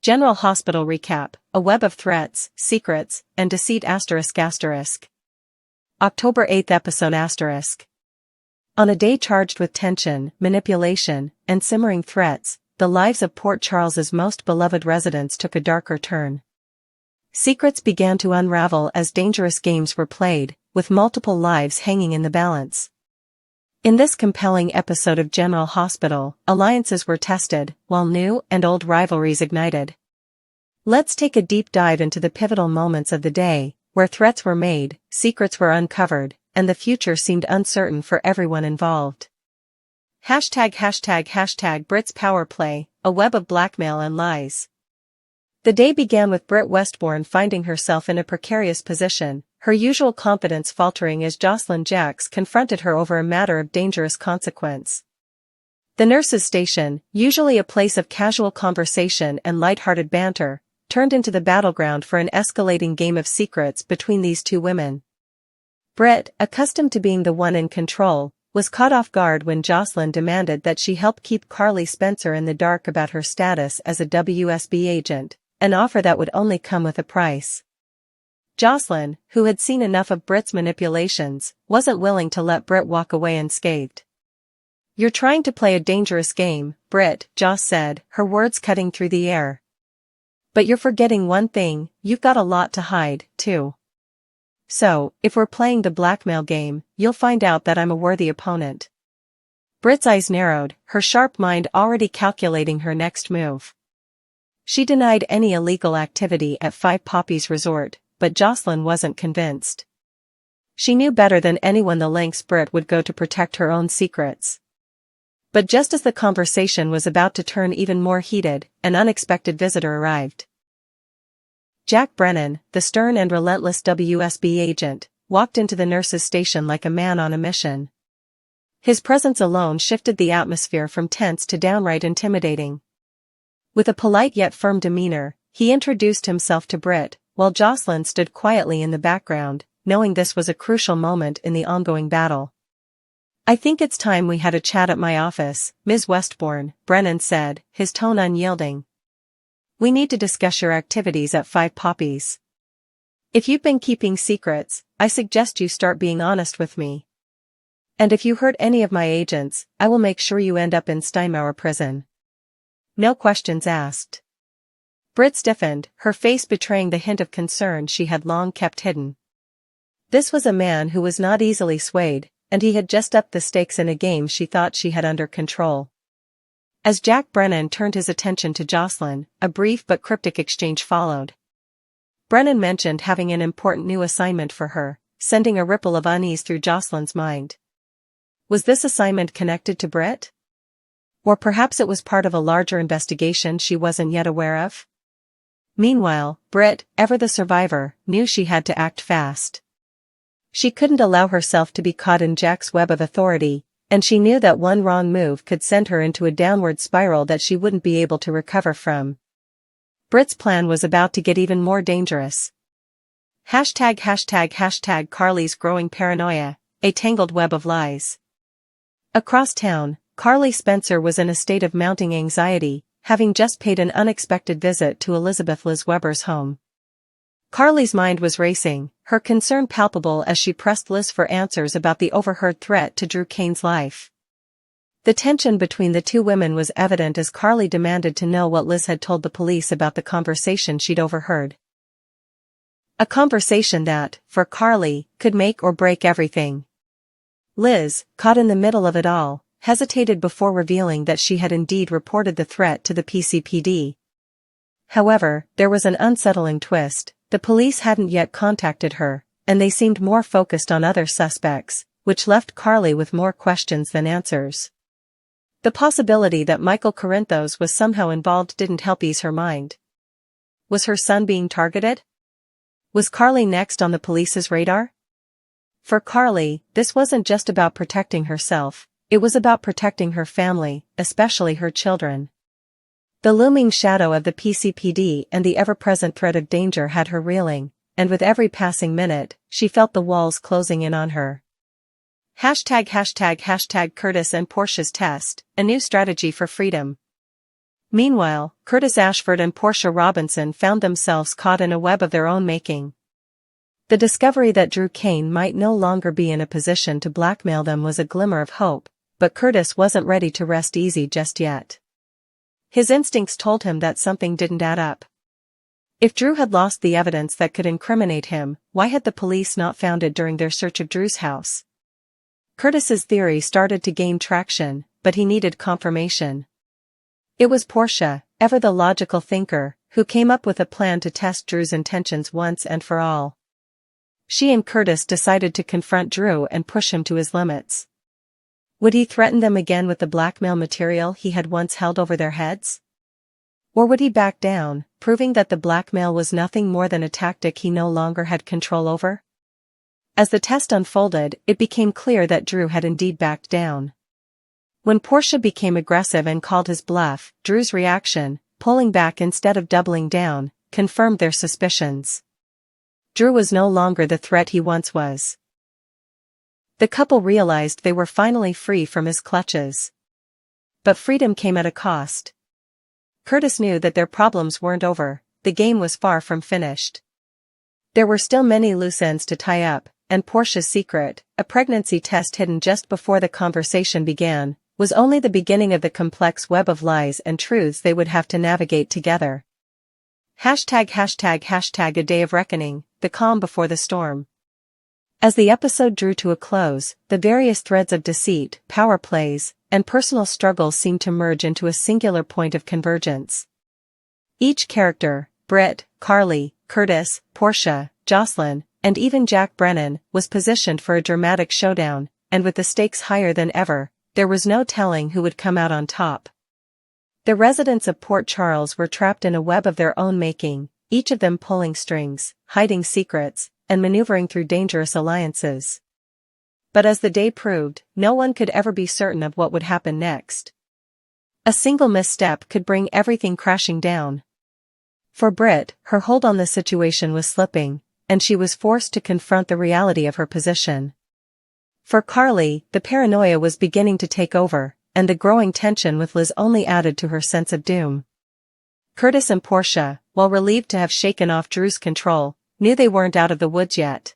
General Hospital Recap, a web of threats, secrets, and deceit ***. October 8th episode ***. On a day charged with tension, manipulation, and simmering threats, the lives of Port Charles's most beloved residents took a darker turn. Secrets began to unravel as dangerous games were played, with multiple lives hanging in the balance. In this compelling episode of General Hospital, alliances were tested, while new and old rivalries ignited. Let's take a deep dive into the pivotal moments of the day, where threats were made, secrets were uncovered, and the future seemed uncertain for everyone involved. #Brit's Power Play, a web of blackmail and lies. The day began with Brit Westbourne finding herself in a precarious position, her usual confidence faltering as Jocelyn Jacks confronted her over a matter of dangerous consequence. The nurse's station, usually a place of casual conversation and light-hearted banter, turned into the battleground for an escalating game of secrets between these two women. Brit, accustomed to being the one in control, was caught off guard when Jocelyn demanded that she help keep Carly Spencer in the dark about her status as a WSB agent, an offer that would only come with a price. Jocelyn, who had seen enough of Brit's manipulations, wasn't willing to let Brit walk away unscathed. "You're trying to play a dangerous game, Brit," Joss said, her words cutting through the air. "But you're forgetting one thing, you've got a lot to hide, too. So, if we're playing the blackmail game, you'll find out that I'm a worthy opponent." Brit's eyes narrowed, her sharp mind already calculating her next move. She denied any illegal activity at Five Poppies Resort, but Jocelyn wasn't convinced. She knew better than anyone the lengths Brit would go to protect her own secrets. But just as the conversation was about to turn even more heated, an unexpected visitor arrived. Jack Brennan, the stern and relentless WSB agent, walked into the nurse's station like a man on a mission. His presence alone shifted the atmosphere from tense to downright intimidating. With a polite yet firm demeanor, he introduced himself to Brit, while Jocelyn stood quietly in the background, knowing this was a crucial moment in the ongoing battle. "I think it's time we had a chat at my office, Ms. Westbourne," Brennan said, his tone unyielding. "We need to discuss your activities at Five Poppies. If you've been keeping secrets, I suggest you start being honest with me. And if you hurt any of my agents, I will make sure you end up in Steinmauer prison. No questions asked." Brit stiffened, her face betraying the hint of concern she had long kept hidden. This was a man who was not easily swayed, and he had just upped the stakes in a game she thought she had under control. As Jack Brennan turned his attention to Jocelyn, a brief but cryptic exchange followed. Brennan mentioned having an important new assignment for her, sending a ripple of unease through Jocelyn's mind. Was this assignment connected to Brit? Or perhaps it was part of a larger investigation she wasn't yet aware of? Meanwhile, Brit, ever the survivor, knew she had to act fast. She couldn't allow herself to be caught in Jack's web of authority, and she knew that one wrong move could send her into a downward spiral that she wouldn't be able to recover from. Brit's plan was about to get even more dangerous. #Carly's growing paranoia, a tangled web of lies. Across town, Carly Spencer was in a state of mounting anxiety, having just paid an unexpected visit to Elizabeth Liz Weber's home. Carly's mind was racing, her concern palpable as she pressed Liz for answers about the overheard threat to Drew Kane's life. The tension between the two women was evident as Carly demanded to know what Liz had told the police about the conversation she'd overheard. A conversation that, for Carly, could make or break everything. Liz, caught in the middle of it all, hesitated before revealing that she had indeed reported the threat to the PCPD. However, there was an unsettling twist. The police hadn't yet contacted her, and they seemed more focused on other suspects, which left Carly with more questions than answers. The possibility that Michael Corinthos was somehow involved didn't help ease her mind. Was her son being targeted? Was Carly next on the police's radar? For Carly, this wasn't just about protecting herself, it was about protecting her family, especially her children. The looming shadow of the PCPD and the ever-present threat of danger had her reeling, and with every passing minute, she felt the walls closing in on her. #Curtis and Portia's test, a new strategy for freedom. Meanwhile, Curtis Ashford and Portia Robinson found themselves caught in a web of their own making. The discovery that Drew Kane might no longer be in a position to blackmail them was a glimmer of hope, but Curtis wasn't ready to rest easy just yet. His instincts told him that something didn't add up. If Drew had lost the evidence that could incriminate him, why had the police not found it during their search of Drew's house? Curtis's theory started to gain traction, but he needed confirmation. It was Portia, ever the logical thinker, who came up with a plan to test Drew's intentions once and for all. She and Curtis decided to confront Drew and push him to his limits. Would he threaten them again with the blackmail material he had once held over their heads? Or would he back down, proving that the blackmail was nothing more than a tactic he no longer had control over? As the test unfolded, it became clear that Drew had indeed backed down. When Portia became aggressive and called his bluff, Drew's reaction, pulling back instead of doubling down, confirmed their suspicions. Drew was no longer the threat he once was. The couple realized they were finally free from his clutches. But freedom came at a cost. Curtis knew that their problems weren't over, the game was far from finished. There were still many loose ends to tie up, and Portia's secret, a pregnancy test hidden just before the conversation began, was only the beginning of the complex web of lies and truths they would have to navigate together. ###a day of reckoning, the calm before the storm. As the episode drew to a close, the various threads of deceit, power plays, and personal struggles seemed to merge into a singular point of convergence. Each character, Britt, Carly, Curtis, Portia, Jocelyn, and even Jack Brennan, was positioned for a dramatic showdown, and with the stakes higher than ever, there was no telling who would come out on top. The residents of Port Charles were trapped in a web of their own making, each of them pulling strings, hiding secrets, and maneuvering through dangerous alliances. But as the day proved, no one could ever be certain of what would happen next. A single misstep could bring everything crashing down. For Britt, her hold on the situation was slipping, and she was forced to confront the reality of her position. For Carly, the paranoia was beginning to take over, and the growing tension with Liz only added to her sense of doom. Curtis and Portia, while relieved to have shaken off Drew's control, knew they weren't out of the woods yet.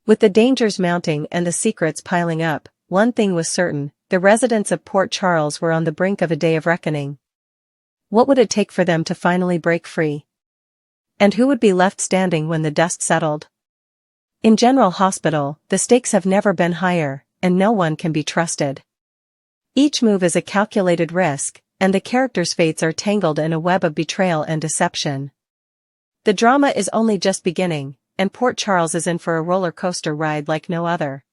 With the dangers mounting and the secrets piling up, one thing was certain, the residents of Port Charles were on the brink of a day of reckoning. What would it take for them to finally break free? And who would be left standing when the dust settled? In General Hospital, the stakes have never been higher, and no one can be trusted. Each move is a calculated risk, and the characters' fates are tangled in a web of betrayal and deception. The drama is only just beginning, and Port Charles is in for a roller coaster ride like no other.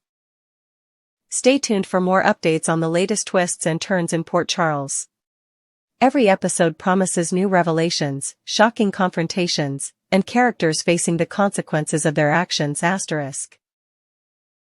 Stay tuned for more updates on the latest twists and turns in Port Charles. Every episode promises new revelations, shocking confrontations, and characters facing the consequences of their actions.